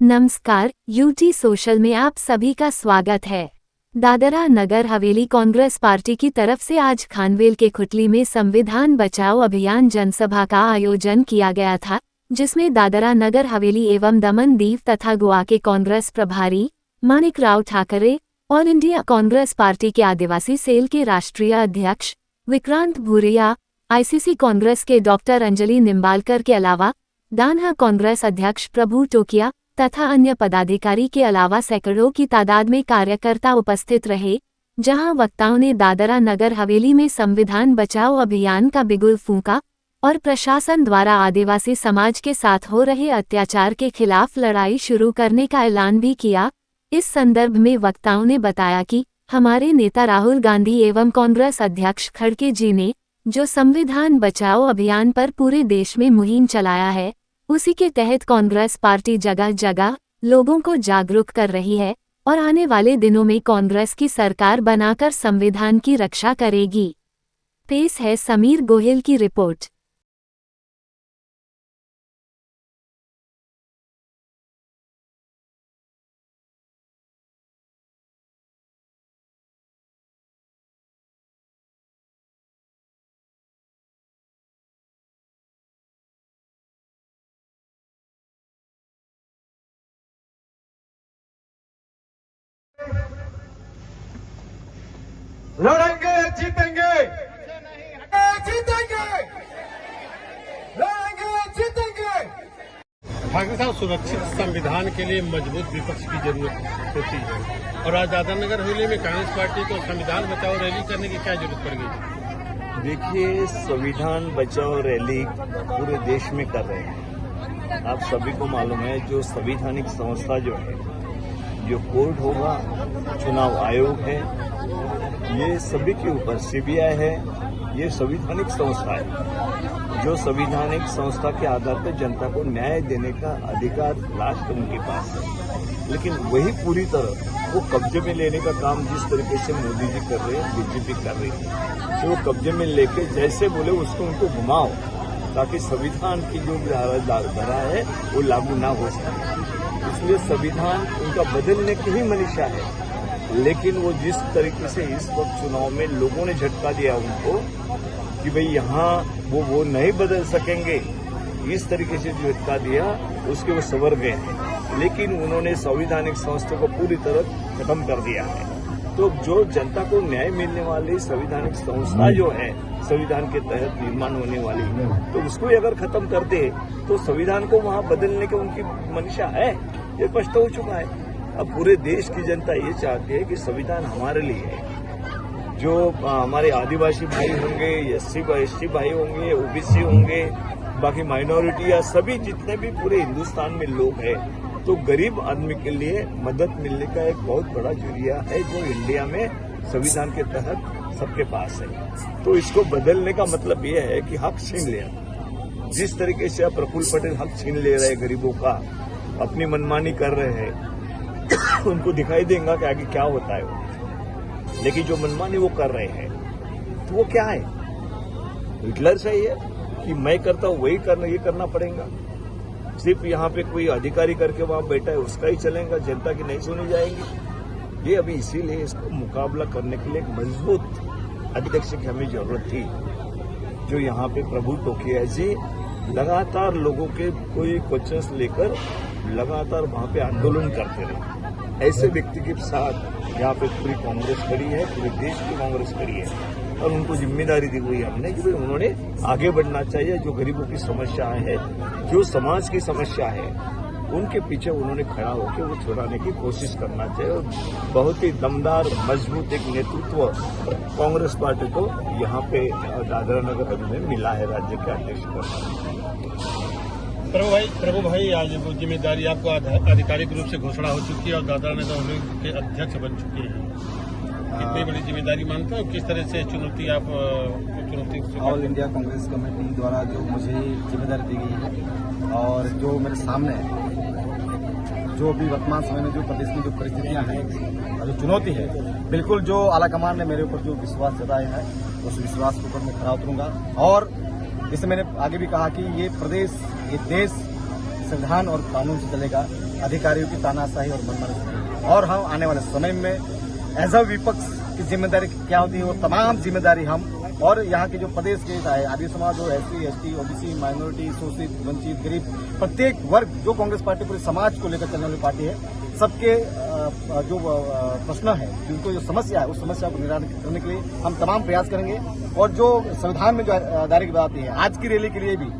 नमस्कार, UT social में आप सभी का स्वागत है। दादरा नगर हवेली कांग्रेस पार्टी की तरफ से आज खानवेल के खुटली में संविधान बचाओ अभियान जनसभा का आयोजन किया गया था, जिसमें दादरा नगर हवेली एवं दमन दीव तथा गोवा के कांग्रेस प्रभारी Manik Rao Thackeray, all India Congress party के आदिवासी सेल के राष्ट्रीय अध्यक्ष विक्रांत भूरिया, आईसीसी कांग्रेस के डॉक्टर अंजलि निम्बालकर के अलावा दानहा कांग्रेस अध्यक्ष प्रभु टोकिया तथा अन्य पदाधिकारी के अलावा सैकड़ों की तादाद में कार्यकर्ता उपस्थित रहे, जहां वक्ताओं ने दादरा नगर हवेली में संविधान बचाओ अभियान का बिगुल फूंका और प्रशासन द्वारा आदिवासी समाज के साथ हो रहे अत्याचार के खिलाफ लड़ाई शुरू करने का ऐलान भी किया। इस संदर्भ में वक्ताओं ने बताया कि हमारे नेता राहुल गांधी एवं कांग्रेस अध्यक्ष खड़गे जी ने जो संविधान बचाओ अभियान पर पूरे देश में मुहिम चलाया है, उसी के तहत कांग्रेस पार्टी जगह जगह लोगों को जागरूक कर रही है और आने वाले दिनों में कांग्रेस की सरकार बनाकर संविधान की रक्षा करेगी। पेश है समीर गोहिल की रिपोर्ट। लड़ेंगे जीतेंगे, जीतेंगे, लड़ेंगे जीतेंगे। ठाकरे साहब, सुरक्षित संविधान के लिए मजबूत विपक्ष की जरूरत होती है और आज दादरा नगर हवेली में कांग्रेस पार्टी को संविधान बचाओ रैली करने की क्या जरूरत पड़ गई? देखिए, संविधान बचाओ रैली पूरे देश में कर रहे हैं। आप सभी को मालूम है, जो संवैधानिक संस्था जो है, जो कोर्ट होगा, चुनाव आयोग है, ये सभी के ऊपर सीबीआई है, ये संवैधानिक संस्था है। जो संवैधानिक संस्था के आधार पर जनता को न्याय देने का अधिकार लास्ट उनके पास है, लेकिन वही पूरी तरह वो कब्जे में लेने का काम जिस तरीके से मोदी जी कर रहे हैं, बीजेपी कर रही है, तो वो कब्जे में लेके जैसे बोले उसको उनको घुमाओ ताकि संविधान की जो धारा है वो लागू ना हो सके। इसलिए संविधान उनका बदलने की ही मंशा है, लेकिन वो जिस तरीके से इस वक्त चुनाव में लोगों ने झटका दिया उनको कि भाई यहाँ वो नहीं बदल सकेंगे, इस तरीके से जो झटका दिया उसके वो सवर गए हैं, लेकिन उन्होंने संवैधानिक संस्था को पूरी तरह खत्म कर दिया है। तो जो जनता को न्याय मिलने वाली संवैधानिक संस्था जो है, संविधान के तहत निर्माण होने वाली, तो उसको अगर खत्म कर दे तो संविधान को वहां बदलने की उनकी मंशा है, ये स्पष्ट हो चुका है। अब पूरे देश की जनता ये चाहती है कि संविधान हमारे लिए है। जो हमारे आदिवासी भाई होंगे, एससी भाई होंगे, ओबीसी होंगे, बाकी माइनॉरिटी या सभी जितने भी पूरे हिंदुस्तान में लोग हैं, तो गरीब आदमी के लिए मदद मिलने का एक बहुत बड़ा जरिया है जो इंडिया में संविधान के तहत सबके पास है। तो इसको बदलने का मतलब ये है कि हक छीन लेना। जिस तरीके से अब प्रफुल्ल पटेल हक छीन ले रहे हैं गरीबों का, अपनी मनमानी कर रहे हैं, उनको दिखाई देगा कि आगे क्या होता है वो। लेकिन जो मनमानी वो कर रहे हैं तो वो क्या है? हिटलर सही है कि मैं करता हूं वही करना, ये करना पड़ेगा। सिर्फ यहाँ पे कोई अधिकारी करके वहां बैठा है उसका ही चलेगा, जनता की नहीं सुनी जाएगी। ये अभी इसीलिए इसको मुकाबला करने के लिए एक मजबूत अध्यक्ष की हमें जरूरत थी, जो यहाँ पे प्रभु टोकिया जी लगातार लोगों के कोई क्वेश्चंस लेकर लगातार वहां पे आंदोलन करते रहे। ऐसे व्यक्ति के साथ यहाँ पे पूरी कांग्रेस खड़ी है, पूरे देश की कांग्रेस खड़ी है और उनको जिम्मेदारी दी हुई है हमने कि उन्होंने आगे बढ़ना चाहिए। जो गरीबों की समस्या है, जो समाज की समस्या है, उनके पीछे उन्होंने खड़ा होकर वो छुड़ाने की कोशिश करना चाहिए। और बहुत ही दमदार मजबूत एक नेतृत्व कांग्रेस पार्टी को यहाँ पे दादरा नगर हवेली में मिला है राज्य के अध्यक्ष को। प्रभु भाई, आज वो जिम्मेदारी आपको आधिकारिक रूप से घोषणा हो चुकी है और दादरा नगर हवेली के अध्यक्ष बन चुके हैं। कितनी बड़ी जिम्मेदारी मानते हो? किस तरह से चुनौती ऑल इंडिया कांग्रेस कमेटी द्वारा जो मुझे जिम्मेदारी दी गई है और जो मेरे सामने जो भी वर्तमान समय में जो प्रदेश में जो परिस्थितियां हैं और जो चुनौती है, बिल्कुल जो आलाकमान ने मेरे ऊपर जो विश्वास जताया है उस विश्वास के ऊपर मैं खरा उतरूंगा। और जैसे मैंने आगे भी कहा कि ये प्रदेश, ये देश संविधान और कानून से चलेगा। अधिकारियों की तानाशाही और मनमानी, और हम आने वाले समय में एज अ विपक्ष की जिम्मेदारी क्या होती है, वो तमाम जिम्मेदारी हम और यहाँ के जो प्रदेश के आदिवासी समाज हो, SC, ST, OBC, माइनॉरिटी, शोषित, वंचित, गरीब, प्रत्येक वर्ग जो कांग्रेस पार्टी पूरे समाज को लेकर चलने वाली पार्टी है, सबके जो प्रश्न है, जिनको जो समस्या है, उस समस्या को निराकरण करने के लिए हम तमाम प्रयास करेंगे। और जो संविधान में जो दायरे की बात है, आज की रैली के लिए भी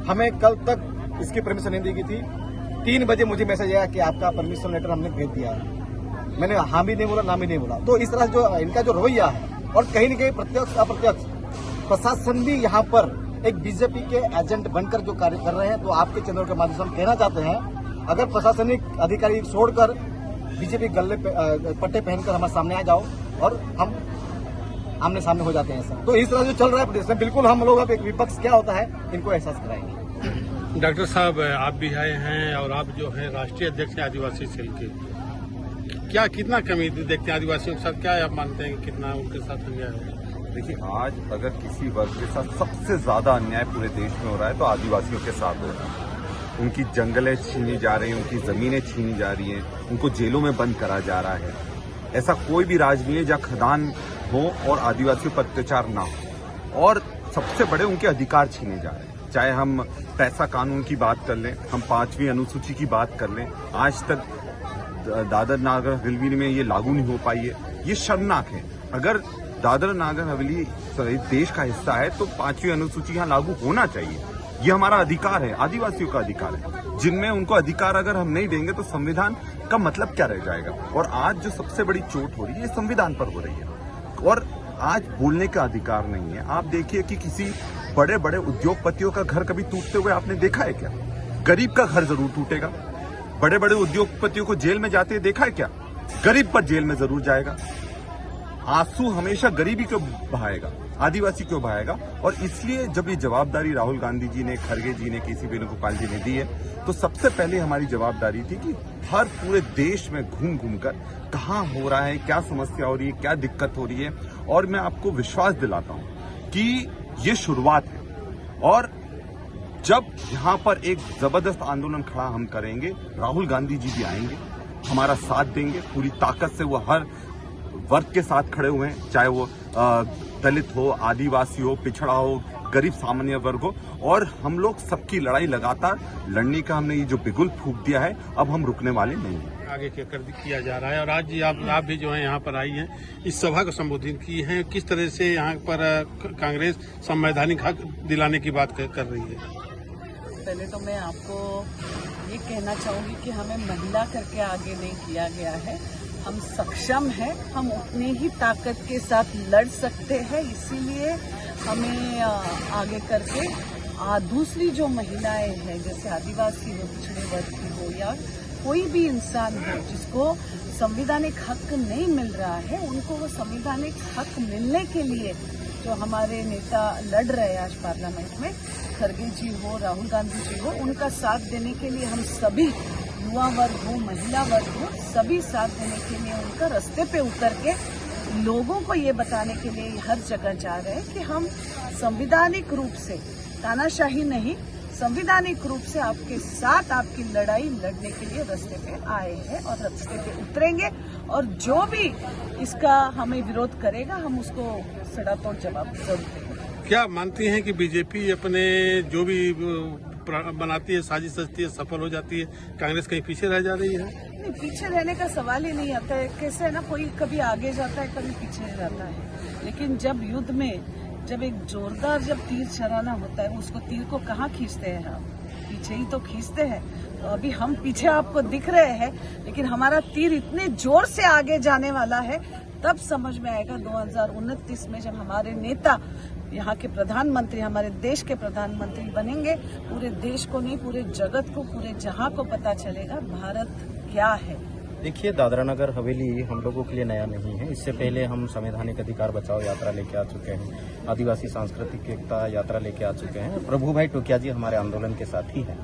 हमें कल तक इसकी परमिशन नहीं दी गई थी। 3 बजे मुझे मैसेज आया कि आपका परमिशन लेटर हमने भेज दिया है। मैंने हाँ भी नहीं बोला, ना भी नहीं बोला। तो इस तरह जो इनका जो रवैया है, और कहीं न कहीं प्रत्यक्ष अप्रत्यक्ष प्रशासन भी यहाँ पर एक बीजेपी के एजेंट बनकर जो कार्य कर रहे हैं। तो आपके चैनल के माध्यम से हम कहना चाहते हैं, अगर प्रशासनिक अधिकारी छोड़कर बीजेपी गले पट्टे पहनकर हमारे सामने आ जाओ और हम आमने सामने हो जाते हैं। ऐसा तो इस तरह जो चल रहा है प्रदेश में, बिल्कुल हम लोग अब एक विपक्ष क्या होता है इनको एहसास कराएंगे। डॉक्टर साहब, आप भी आए हैं और आप जो है राष्ट्रीय अध्यक्ष हैं आदिवासी सेल के, क्या कितना कमी देखते हैं आदिवासियों के साथ? क्या आप मानते हैं कि कितना उनके साथ अन्याय हो? देखिए, आज अगर किसी वर्ग के साथ सबसे ज्यादा अन्याय पूरे देश में हो रहा है तो आदिवासियों के साथ हो रहा है। उनकी जंगलें छीनी जा रही हैं, उनकी जमीनें छीनी जा रही हैं, उनको जेलों में बंद करा जा रहा है। ऐसा कोई भी राज्य नहीं है जहाँ खदान हो और आदिवासियों पर अत्याचार ना हो। और सबसे बड़े उनके अधिकार छीने जा रहे हैं। चाहे हम पैसा कानून की बात कर लें, हम 5वीं अनुसूची की बात कर लें, आज तक दादर नागर हवेली में ये लागू नहीं हो पाई है। ये शर्मनाक है। अगर दादर नागर हवेली देश का हिस्सा है तो 5वीं अनुसूची यहाँ लागू होना चाहिए। ये हमारा अधिकार है, आदिवासियों का अधिकार है, जिनमें उनको अधिकार अगर हम नहीं देंगे तो संविधान का मतलब क्या रह जाएगा। और आज जो सबसे बड़ी चोट हो रही है ये संविधान पर हो रही है। और आज बोलने का अधिकार नहीं है। आप देखिए कि किसी बड़े बड़े उद्योगपतियों का घर कभी टूटते हुए आपने देखा है क्या? गरीब का घर जरूर टूटेगा। बड़े बड़े उद्योगपतियों को जेल में जाते देखा है क्या? गरीब पर जेल में जरूर जाएगा। आंसू हमेशा गरीबी क्यों बहाएगा, आदिवासी क्यों बहाएगा? और इसलिए जब ये जवाबदारी राहुल गांधी जी ने, खड़गे जी ने, KC वेणुगोपाल जी ने दी है, तो सबसे पहले हमारी जवाबदारी थी कि हर पूरे देश में घूम घूम कर कहाँ हो रहा है, क्या समस्या हो रही है, क्या दिक्कत हो रही है। और मैं आपको विश्वास दिलाता हूं कि ये शुरुआत है। और जब यहाँ पर एक जबरदस्त आंदोलन खड़ा हम करेंगे, राहुल गांधी जी भी आएंगे, हमारा साथ देंगे पूरी ताकत से। वो हर वर्ग के साथ खड़े हुए हैं, चाहे वो दलित हो, आदिवासी हो, पिछड़ा हो, गरीब सामान्य वर्ग हो। और हम लोग सबकी लड़ाई लगातार लड़ने का हमने ये जो बिगुल फूंक दिया है, अब हम रुकने वाले नहीं हैं। आगे किया जा रहा है। और आज आप भी जो है यहाँ पर आई हैं, इस सभा को संबोधित की हैं। किस तरह से यहाँ पर कांग्रेस संवैधानिक हक दिलाने की बात कर रही है? पहले तो मैं आपको ये कहना चाहूँगी कि हमें महिला करके आगे नहीं किया गया है। हम सक्षम हैं, हम उतनी ही ताकत के साथ लड़ सकते हैं, इसीलिए हमें आगे करके दूसरी जो महिलाएं हैं, जैसे आदिवासी हो, पिछड़े वर्ग की हो, या कोई भी इंसान हो जिसको संवैधानिक हक नहीं मिल रहा है, उनको वो संवैधानिक हक मिलने के लिए जो हमारे नेता लड़ रहे हैं आज पार्लियामेंट में, खड़गे जी हो, राहुल गांधी जी हो, उनका साथ देने के लिए हम सभी युवा वर्ग हो, महिला वर्ग हो, सभी साथ देने के लिए उनका रास्ते पे उतर के लोगों को ये बताने के लिए हर जगह जा रहे हैं कि हम संवैधानिक रूप से, तानाशाही नहीं, संवैधानिक रूप से आपके साथ आपकी लड़ाई लड़ने के लिए रास्ते पे आए हैं और रास्ते पे उतरेंगे। और जो भी इसका हमें विरोध करेगा, हम उसको सड़ातोड़ जवाब जरूर देंगे। क्या मानती हैं कि बीजेपी अपने जो भी बनाती है, साजिश रचती है, सफल हो जाती है, कांग्रेस कहीं पीछे रह जा रही है? नहीं, पीछे रहने का सवाल ही नहीं आता है। कैसे है ना, कोई कभी आगे जाता है, कभी पीछे जाता है। लेकिन जब युद्ध में जब एक जोरदार तीर चलाना होता है, उसको तीर को कहाँ खींचते हैं हम? पीछे ही तो खींचते हैं। तो अभी हम पीछे आपको दिख रहे हैं, लेकिन हमारा तीर इतने जोर से आगे जाने वाला है, तब समझ में आएगा 2029 में जब हमारे नेता यहाँ के प्रधानमंत्री, हमारे देश के प्रधानमंत्री बनेंगे। पूरे देश को नहीं, पूरे जगत को, पूरे जहां को पता चलेगा भारत क्या है। देखिए, दादरा नगर हवेली हम लोगों के लिए नया नहीं है। इससे पहले हम संवैधानिक अधिकार बचाओ यात्रा लेके आ चुके हैं, आदिवासी सांस्कृतिक एकता यात्रा लेके आ चुके हैं। प्रभु भाई टोकिया जी हमारे आंदोलन के साथी हैं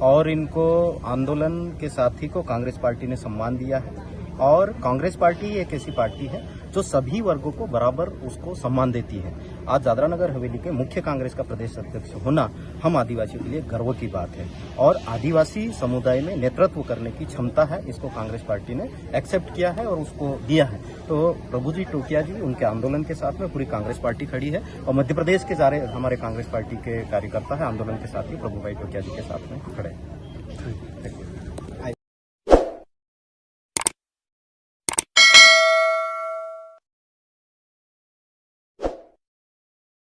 और इनको आंदोलन के साथी को कांग्रेस पार्टी ने सम्मान दिया है। और कांग्रेस पार्टी एक ऐसी पार्टी है जो जो सभी वर्गों को बराबर उसको सम्मान देती है। आज दादरा नगर हवेली के मुख्य कांग्रेस का प्रदेश अध्यक्ष होना हम आदिवासियों के लिए गर्व की बात है और आदिवासी समुदाय में नेतृत्व करने की क्षमता है, इसको कांग्रेस पार्टी ने एक्सेप्ट किया है और उसको दिया है। तो प्रभु जी टोकिया जी उनके आंदोलन के साथ में पूरी कांग्रेस पार्टी खड़ी है और मध्य प्रदेश के सारे हमारे कांग्रेस पार्टी के कार्यकर्ता है आंदोलन के साथ ही प्रभु भाई टोकिया जी के साथ में खड़े हैं।